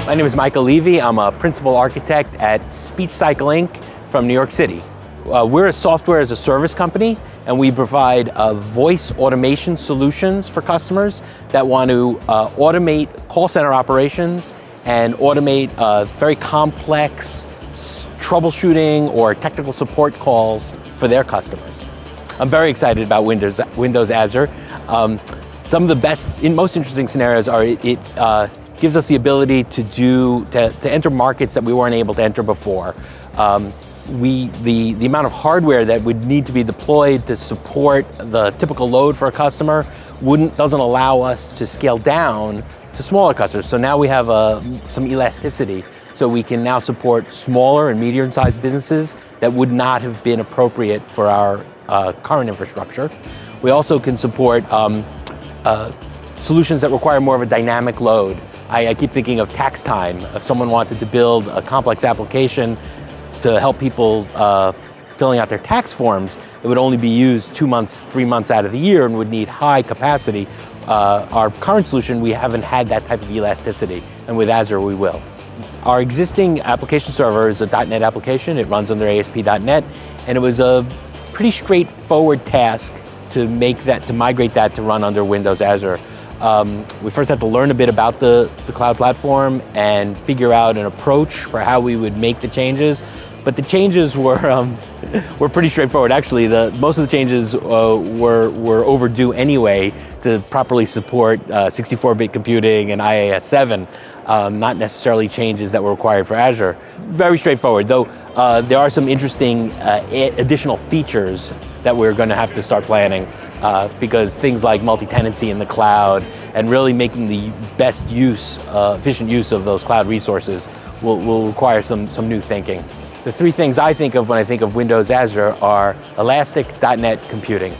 My name is Michael Levy. I'm a principal architect at SpeechCycle Inc. from New York City. We're a software as a service company, and we provide voice automation solutions for customers that want to automate call center operations and automate very complex troubleshooting or technical support calls for their customers. I'm very excited about Windows Azure. Some of the best, most interesting scenarios are it gives us the ability to enter markets that we weren't able to enter before. The amount of hardware that would need to be deployed to support the typical load for a customer doesn't allow us to scale down to smaller customers. So now we have some elasticity. So we can now support smaller and medium-sized businesses that would not have been appropriate for our current infrastructure. We also can support solutions that require more of a dynamic load. I keep thinking of tax time. If someone wanted to build a complex application to help people filling out their tax forms, it would only be used 2 months, 3 months out of the year and would need high capacity. Our current solution, we haven't had that type of elasticity, and with Azure we will. Our existing application server is a .NET application. It runs under ASP.NET, and it was a pretty straightforward task to migrate that to run under Windows Azure. We first had to learn a bit about the cloud platform and figure out an approach for how we would make the changes. But the changes were pretty straightforward. Actually, most of the changes were overdue anyway to properly support 64-bit computing and IAS 7, not necessarily changes that were required for Azure. Very straightforward, though there are some interesting additional features that we're going to have to start planning because things like multi-tenancy in the cloud and really making the best use, efficient use of those cloud resources will require some new thinking. The three things I think of when I think of Windows Azure are elastic.NET computing.